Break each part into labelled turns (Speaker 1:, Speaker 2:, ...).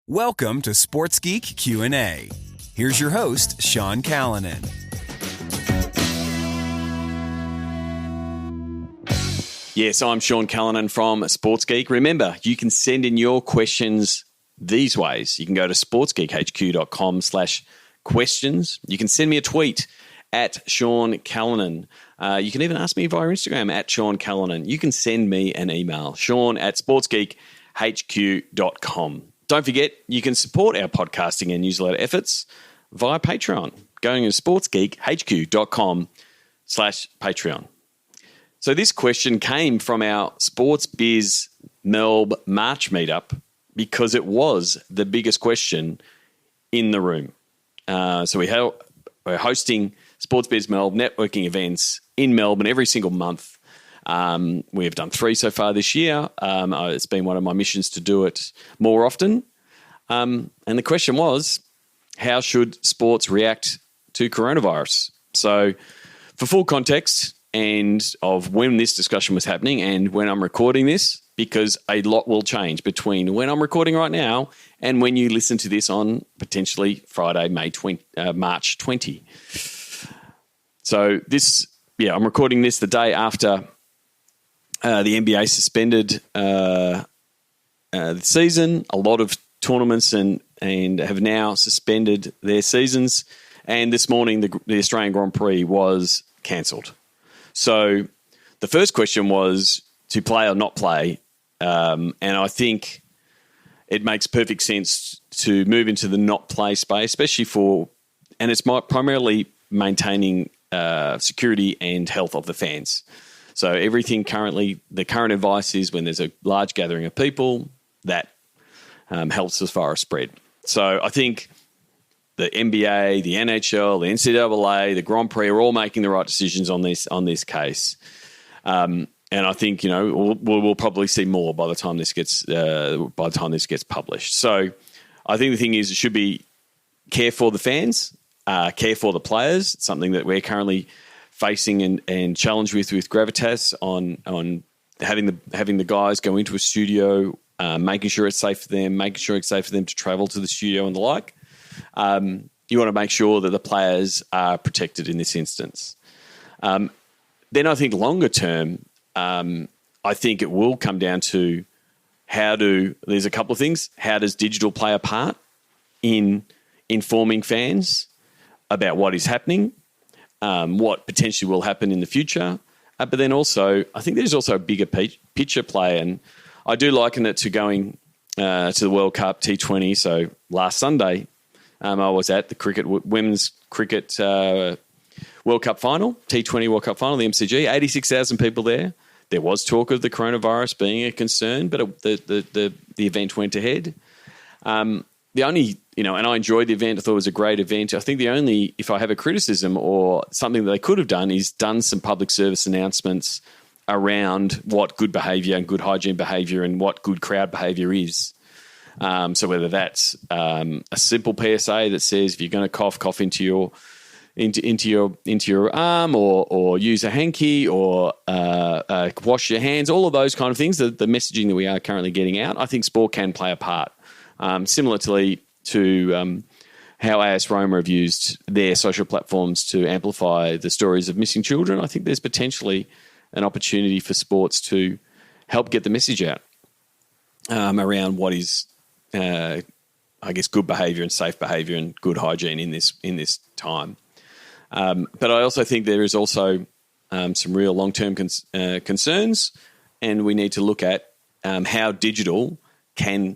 Speaker 1: Welcome to Sports Geek Q&A. Here's your host, Sean Callanan.
Speaker 2: Yes, I'm Sean Callanan from Sports Geek. Remember, you can send in your questions these ways. You can go to sportsgeekhq.com/questions. You can send me a tweet at Sean Callanan. You can even ask me via Instagram at Sean Callanan. You can send me an email, sean@sportsgeekhq.com. Don't forget, you can support our podcasting and newsletter efforts via Patreon, going to sportsgeekhq.com/Patreon. So this question came from our Sports Biz Melb March meetup because it was the biggest question in the room. So we're hosting Sports Biz Melb networking events in Melbourne every single month. We have done 3 so far this year. It's been one of my missions to do it more often. And the question was, how should sports react to coronavirus? So for full context and of when this discussion was happening and when I'm recording this, because a lot will change between when I'm recording right now and when you listen to this on potentially Friday, March 20. So I'm recording this the day after the NBA suspended the season. A lot of tournaments and have now suspended their seasons. And this morning, the Australian Grand Prix was cancelled. So the first question was to play or not play. And I think it makes perfect sense to move into the not play space, especially and it's primarily maintaining security and health of the fans. So everything the current advice is when there's a large gathering of people, that helps as far as spread. So I think the NBA, the NHL, the NCAA, the Grand Prix are all making the right decisions on this case. And I think we'll probably see more by the time this gets published. So I think the thing is, it should be care for the fans, care for the players. It's something that we're currently facing and challenged with Gravitas on having the guys go into a studio, making sure it's safe for them, making sure it's safe for them to travel to the studio and the like. You want to make sure that the players are protected in this instance. Then I think longer term, I think it will come down to there's a couple of things. How does digital play a part in informing fans about what is happening, what potentially will happen in the future? But then also, I think there's also a bigger picture play, and I do liken it to going to the World Cup T20. So last Sunday, I was at the women's cricket World Cup final, T20 World Cup final, the MCG, 86,000 people there. There was talk of the coronavirus being a concern, but the event went ahead. And I enjoyed the event. I thought it was a great event. I think if I have a criticism or something that they could have done, is done some public service announcements around what good behaviour and good hygiene behaviour and what good crowd behaviour is. So whether that's a simple PSA that says if you're going to cough into your arm, or use a hanky, or wash your hands, all of those kind of things, the messaging that we are currently getting out, I think sport can play a part. Similarly to how AS Roma have used their social platforms to amplify the stories of missing children, I think there's potentially an opportunity for sports to help get the message out around what is, good behaviour and safe behaviour and good hygiene in this time. But I also think there is also some real long-term concerns, and we need to look at how digital can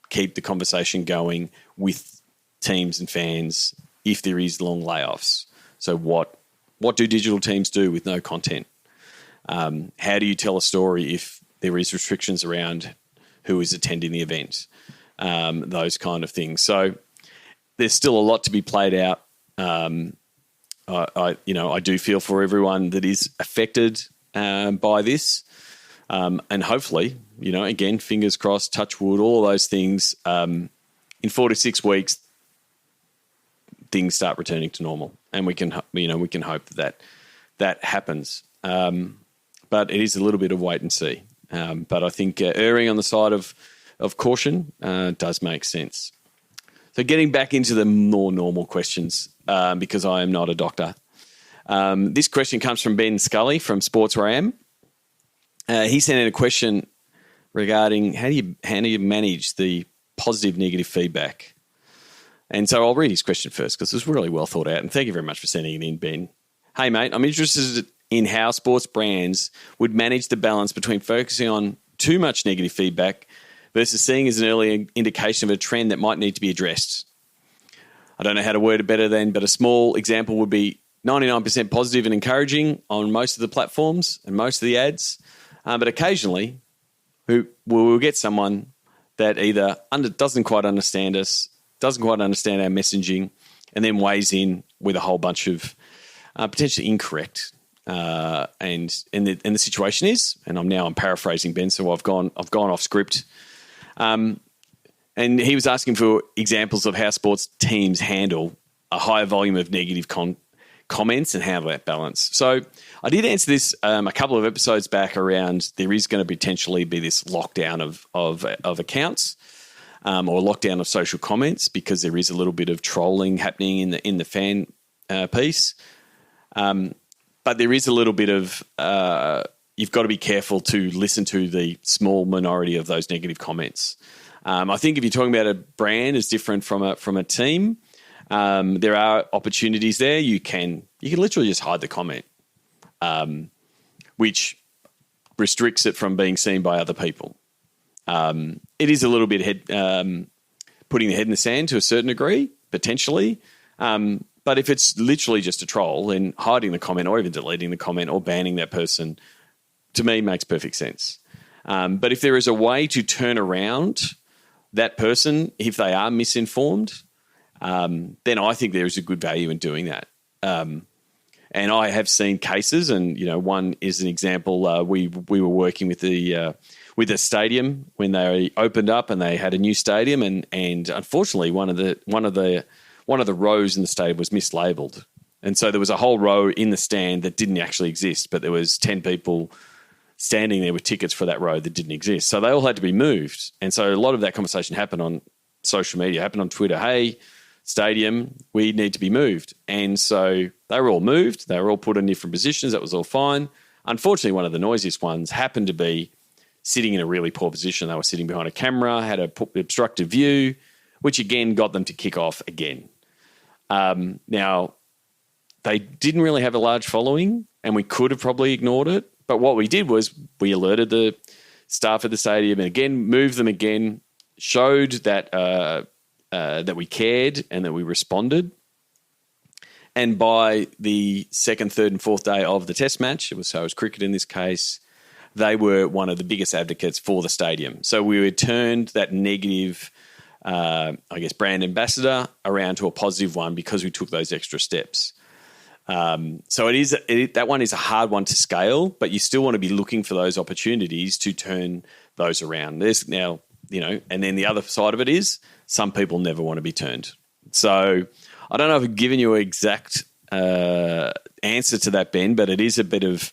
Speaker 2: keep the conversation going with teams and fans if there is long layoffs. So what do digital teams do with no content? How do you tell a story if there is restrictions around who is attending the event? Those kind of things. So there's still a lot to be played out. I do feel for everyone that is affected by this, and hopefully, again, fingers crossed, touch wood, all of those things. In 4 to 6 weeks, things start returning to normal, and we can hope that happens. But it is a little bit of wait and see. But I think erring on the side of caution does make sense. So getting back into the more normal questions, because I am not a doctor. This question comes from Ben Scully from Sports Where I Am. He sent in a question regarding how do you manage the positive, negative feedback. And so I'll read his question first because it's really well thought out. And thank you very much for sending it in, Ben. Hey, mate, I'm interested in how sports brands would manage the balance between focusing on too much negative feedback versus seeing as an early indication of a trend that might need to be addressed. I don't know how to word it better than, but a small example would be 99% positive and encouraging on most of the platforms and most of the ads. But occasionally we'll get someone that either doesn't quite understand us, doesn't quite understand our messaging, and then weighs in with a whole bunch of potentially incorrect. And the situation is, and I'm paraphrasing Ben, so I've gone off script. And he was asking for examples of how sports teams handle a higher volume of negative comments and how that balance. So I did answer this a couple of episodes back around there is going to potentially be this lockdown of accounts or lockdown of social comments because there is a little bit of trolling happening in the fan piece. But there is a little bit of you've got to be careful to listen to the small minority of those negative comments. I think if you're talking about a brand as different from a team, there are opportunities there. You can literally just hide the comment, which restricts it from being seen by other people. It is a little bit putting the head in the sand to a certain degree, potentially. But if it's literally just a troll, then hiding the comment or even deleting the comment or banning that person, to me, makes perfect sense. But if there is a way to turn around that person, if they are misinformed, then I think there is a good value in doing that. And I have seen cases, and one is an example. We were working with the stadium when they opened up, and they had a new stadium, and unfortunately, one of the rows in the stadium was mislabeled, and so there was a whole row in the stand that didn't actually exist, but there was 10 people standing there with tickets for that row that didn't exist. So they all had to be moved, and so a lot of that conversation happened on social media, happened on Twitter. Hey, stadium, we need to be moved. And so they were all moved. They were all put in different positions. That was all fine. Unfortunately, one of the noisiest ones happened to be sitting in a really poor position. They were sitting behind a camera, had an obstructive view, which again got them to kick off again. Now, they didn't really have a large following, and we could have probably ignored it. But what we did was we alerted the staff at the stadium and again moved them again, showed that that we cared and that we responded. And by the second, third, and fourth day of the test match, it was cricket in this case, they were one of the biggest advocates for the stadium. So we turned that negative, brand ambassador around to a positive one because we took those extra steps. So that one is a hard one to scale, but you still want to be looking for those opportunities to turn those around. There's now, and then the other side of it is some people never want to be turned. So I don't know if I've given you an exact answer to that, Ben, but it is a bit of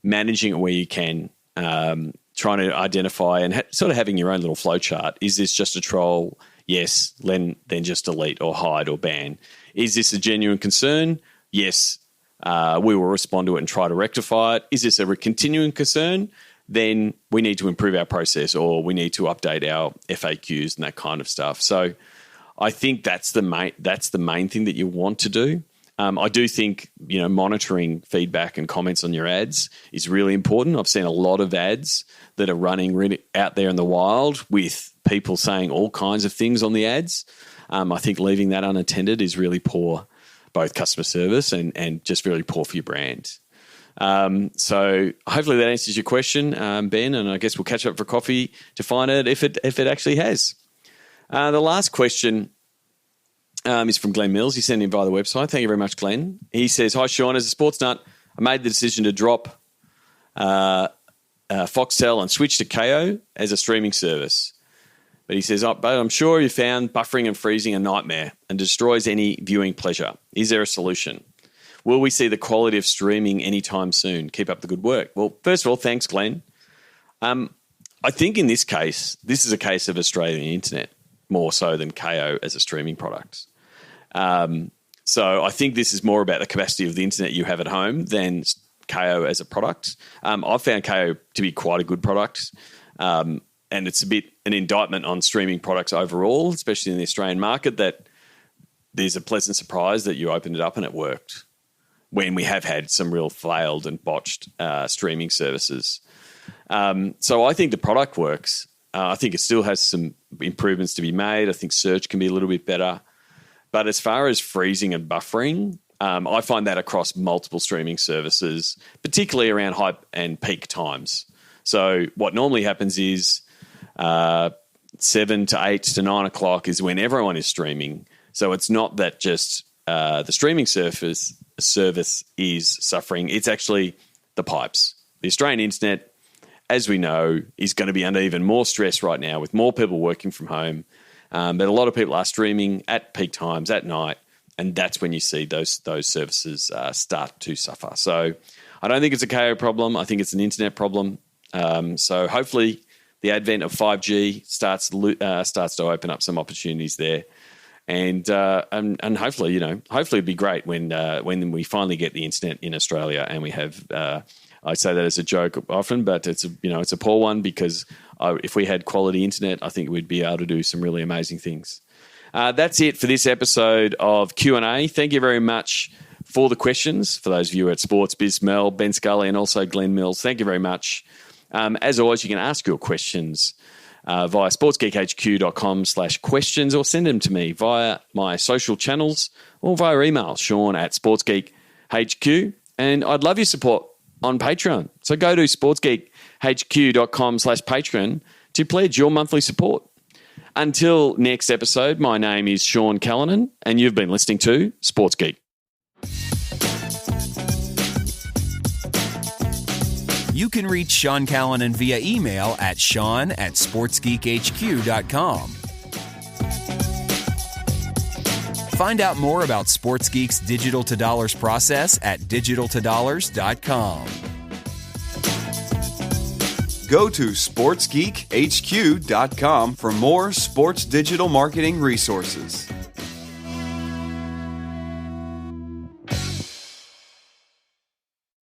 Speaker 2: managing it where you can, trying to identify and sort of having your own little flow chart. Is this just a troll? Yes. Then just delete or hide or ban. Is this a genuine concern? Yes. We will respond to it and try to rectify it. Is this a continuing concern? Then we need to improve our process or we need to update our FAQs and that kind of stuff. So I think that's the main thing that you want to do. I do think, monitoring feedback and comments on your ads is really important. I've seen a lot of ads that are running really out there in the wild with people saying all kinds of things on the ads. I think leaving that unattended is really poor, both customer service and just really poor for your brand. So hopefully that answers your question, Ben, and I guess we'll catch up for coffee to find out if it actually has. The last question is from Glenn Mills. He sent in via the website. Thank you very much, Glenn. He says, "Hi, Sean. As a sports nut, I made the decision to drop Foxtel and switch to Kayo as a streaming service." But he says, "But I'm sure you found buffering and freezing a nightmare and destroys any viewing pleasure. Is there a solution? Will we see the quality of streaming anytime soon? Keep up the good work." Well, first of all, thanks, Glenn. I think in this case, this is a case of Australian internet. more so than KO as a streaming product. So I think this is more about the capacity of the internet you have at home than KO as a product. I've found KO to be quite a good product, and it's a bit an indictment on streaming products overall, especially in the Australian market, that there's a pleasant surprise that you opened it up and it worked when we have had some real failed and botched streaming services. So I think the product works. I think it still has some improvements to be made. I think search can be a little bit better. But as far as freezing and buffering, I find that across multiple streaming services, particularly around high and peak times. So what normally happens is 7 to 8 to 9 o'clock is when everyone is streaming. So it's not that just the streaming service is suffering. It's actually the pipes. The Australian internet, as we know, is going to be under even more stress right now with more people working from home. But a lot of people are streaming at peak times, at night, and that's when you see those services start to suffer. So I don't think it's a KO problem. I think it's an internet problem. So hopefully the advent of 5G starts to open up some opportunities there. And hopefully, it'd be great when we finally get the internet in Australia and we have. I say that as a joke often, but it's a poor one because if we had quality internet, I think we'd be able to do some really amazing things. That's it for this episode of Q&A. Thank you very much for the questions. For those of you at Sports Biz Mel, Ben Scully, and also Glenn Mills, thank you very much. As always, you can ask your questions via sportsgeekhq.com/questions or send them to me via my social channels or via email, Sean@sportsgeekhq. And I'd love your support on Patreon. So go to sportsgeekhq.com/Patreon to pledge your monthly support. Until next episode, my name is Sean Callanan, and you've been listening to Sports Geek.
Speaker 1: You can reach Sean Callanan via email at sean@sportsgeekhq.com. Find out more about Sports Geek's Digital to Dollars process at digitaltodollars.com.
Speaker 3: Go to sportsgeekhq.com for more sports digital marketing resources.